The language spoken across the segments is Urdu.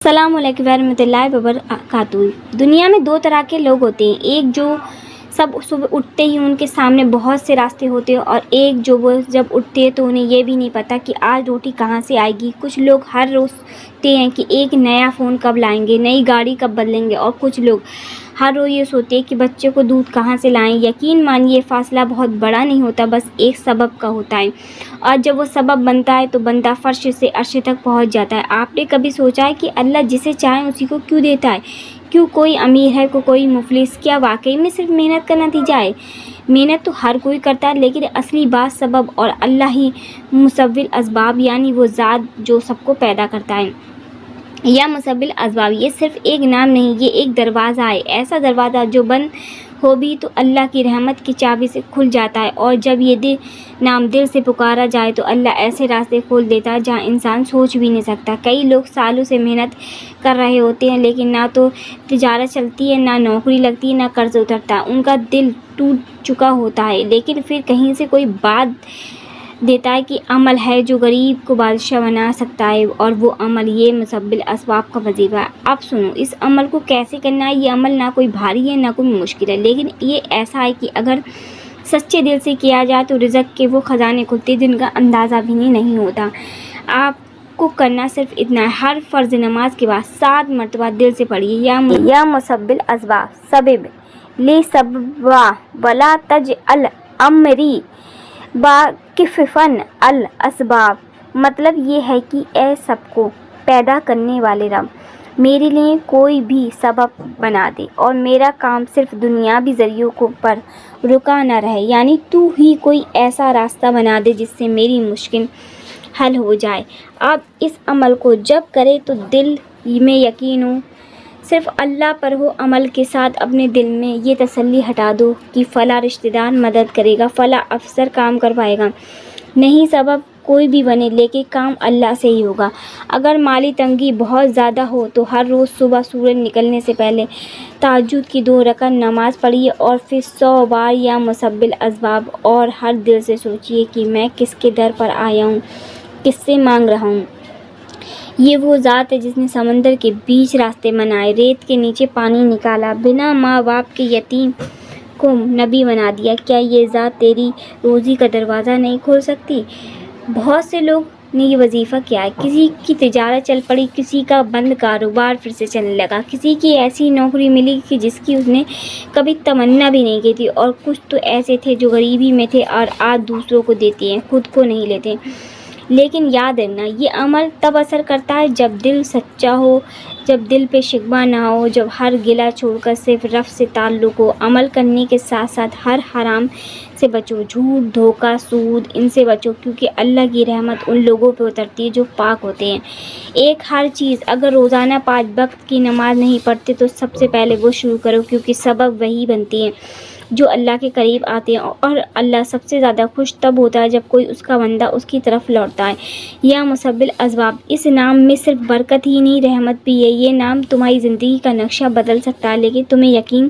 السلام علیکم ورحمۃ اللہ وبرکاتہ۔ دنیا میں دو طرح کے لوگ ہوتے ہیں، ایک جو سب صبح اٹھتے ہی ان کے سامنے بہت سے راستے ہوتے ہیں، اور ایک جو وہ جب اٹھتے ہیں تو انہیں یہ بھی نہیں پتہ کہ آج روٹی کہاں سے آئے گی۔ کچھ لوگ ہر روز سوچتے ہیں کہ ایک نیا فون کب لائیں گے، نئی گاڑی کب بدلیں گے، اور کچھ لوگ ہر روز یہ سوچتے ہیں کہ بچے کو دودھ کہاں سے لائیں۔ یقین مانیے یہ فاصلہ بہت بڑا نہیں ہوتا، بس ایک سبب کا ہوتا ہے، اور جب وہ سبب بنتا ہے تو بندہ فرش سے عرش تک پہنچ جاتا ہے۔ آپ نے کبھی سوچا ہے کہ اللہ جسے چاہے اسی کو کیوں دیتا ہے؟ کیوں کوئی امیر ہے کوئی مفلس؟ کیا واقعی میں صرف محنت کا نتیجہ ہے؟ محنت تو ہر کوئی کرتا ہے، لیکن اصلی بات سبب اور اللہ ہی مسبب الاسباب، یعنی وہ ذات جو سب کو پیدا کرتا ہے۔ یا مسبب الاسباب، یہ صرف ایک نام نہیں، یہ ایک دروازہ ہے، ایسا دروازہ جو بند ہو بھی تو اللہ کی رحمت کی چابی سے کھل جاتا ہے، اور جب یہ نام دل سے پکارا جائے تو اللہ ایسے راستے کھول دیتا ہے جہاں انسان سوچ بھی نہیں سکتا۔ کئی لوگ سالوں سے محنت کر رہے ہوتے ہیں، لیکن نہ تو تجارت چلتی ہے، نہ نوکری لگتی ہے، نہ قرض اترتا ہے، ان کا دل ٹوٹ چکا ہوتا ہے، لیکن پھر کہیں سے کوئی بات دیتا ہے کہ عمل ہے جو غریب کو بادشاہ بنا سکتا ہے، اور وہ عمل یہ مسبب الاسباب کا وظیفہ ہے۔ اب سنو، اس عمل کو کیسے کرنا ہے۔ یہ عمل نہ کوئی بھاری ہے نہ کوئی مشکل ہے، لیکن یہ ایسا ہے کہ اگر سچے دل سے کیا جائے تو رزق کے وہ خزانے کھلتے جن کا اندازہ بھی نہیں ہوتا۔ آپ کو کرنا صرف اتنا ہے، ہر فرض نماز کے بعد 7 مرتبہ دل سے پڑھیے، یا مسبب الاسباب سبب لی سببا ولا تجعل امری باکفا الاسباب۔ مطلب یہ ہے کہ اے سب کو پیدا کرنے والے رب، میرے لیے کوئی بھی سبب بنا دے، اور میرا کام صرف دنیاوی ذریعوں پر رکا نہ رہے، یعنی تو ہی کوئی ایسا راستہ بنا دے جس سے میری مشکل حل ہو جائے۔ اب اس عمل کو جب کرے تو دل میں یقین ہو، صرف اللہ پر ہو۔ عمل کے ساتھ اپنے دل میں یہ تسلی ہٹا دو کہ فلاں رشتہ دار مدد کرے گا، فلاں افسر کام کروائے گا، نہیں سبب کوئی بھی بنے لیکن کام اللہ سے ہی ہوگا۔ اگر مالی تنگی بہت زیادہ ہو تو ہر روز صبح سورج نکلنے سے پہلے تہجد کی 2 رکعت نماز پڑھیے، اور پھر 100 بار یا مسبب الاسباب، اور ہر دل سے سوچیے کہ میں کس کے در پر آیا ہوں، کس سے مانگ رہا ہوں۔ یہ وہ ذات ہے جس نے سمندر کے بیچ راستے بنائے، ریت کے نیچے پانی نکالا، بنا ماں باپ کے یتیم کو نبی بنا دیا۔ کیا یہ ذات تیری روزی کا دروازہ نہیں کھول سکتی؟ بہت سے لوگ نے یہ وظیفہ کیا ہے، کسی کی تجارت چل پڑی، کسی کا بند کاروبار پھر سے چلنے لگا، کسی کی ایسی نوکری ملی کہ جس کی اس نے کبھی تمنا بھی نہیں کی تھی، اور کچھ تو ایسے تھے جو غریبی میں تھے اور آج دوسروں کو دیتے ہیں، خود کو نہیں لیتے۔ لیکن یاد رکھنا، یہ عمل تب اثر کرتا ہے جب دل سچا ہو، جب دل پہ شکوہ نہ ہو، جب ہر گلہ چھوڑ کر صرف رب سے تعلق ہو۔ عمل کرنے کے ساتھ ساتھ ہر حرام سے بچو، جھوٹ، دھوکہ، سود، ان سے بچو، کیونکہ اللہ کی رحمت ان لوگوں پہ اترتی ہے جو پاک ہوتے ہیں۔ ہر چیز، اگر روزانہ 5 وقت کی نماز نہیں پڑھتے تو سب سے پہلے وہ شروع کرو، کیونکہ سبب وہی بنتی ہیں جو اللہ کے قریب آتے ہیں، اور اللہ سب سے زیادہ خوش تب ہوتا ہے جب کوئی اس کا بندہ اس کی طرف لوٹتا ہے۔ یا مسبب الاسباب، اس نام میں صرف برکت ہی نہیں، رحمت بھی ہے۔ یہ نام تمہاری زندگی کا نقشہ بدل سکتا ہے، لیکن تمہیں یقین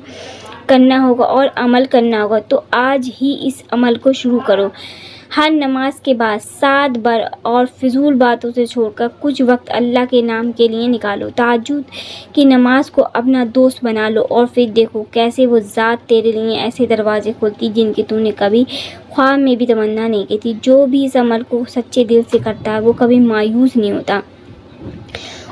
کرنا ہوگا اور عمل کرنا ہوگا۔ تو آج ہی اس عمل کو شروع کرو، ہر نماز کے بعد 7 بار، اور فضول باتوں سے چھوڑ کر کچھ وقت اللہ کے نام کے لیے نکالو۔ تہجد کی نماز کو اپنا دوست بنا لو، اور پھر دیکھو کیسے وہ ذات تیرے لیے ایسے دروازے کھولتی جن کی تو نے کبھی خواب میں بھی تمنا نہیں کی تھی۔ جو بھی اس عمل کو سچے دل سے کرتا ہے وہ کبھی مایوس نہیں ہوتا،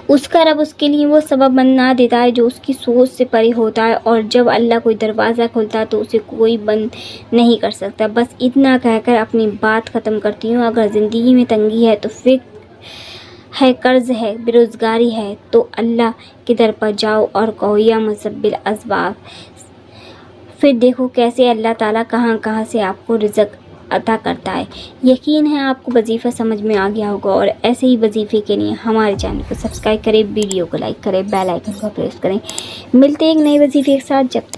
اس کا رب اس کے لیے وہ سبب بنا دیتا ہے جو اس کی سوچ سے پرے ہوتا ہے، اور جب اللہ کوئی دروازہ کھولتا ہے تو اسے کوئی بند نہیں کر سکتا۔ بس اتنا کہہ کر اپنی بات ختم کرتی ہوں۔ اگر زندگی میں تنگی ہے تو فکر ہے، قرض ہے، بے روزگاری ہے، تو اللہ کے در پر جاؤ اور کہو یا مسبب الاسباب، پھر دیکھو کیسے اللہ تعالیٰ کہاں کہاں سے آپ کو رزق عطا کرتا ہے۔ یقین ہے آپ کو وظیفہ سمجھ میں آ گیا ہوگا، اور ایسے ہی وظیفے کے لیے ہمارے چینل کو سبسکرائب کریں، ویڈیو کو لائک کریں، بیل آئیکن کو پریس کریں۔ ملتے ہیں ایک نئے وظیفے کے ساتھ، جب تک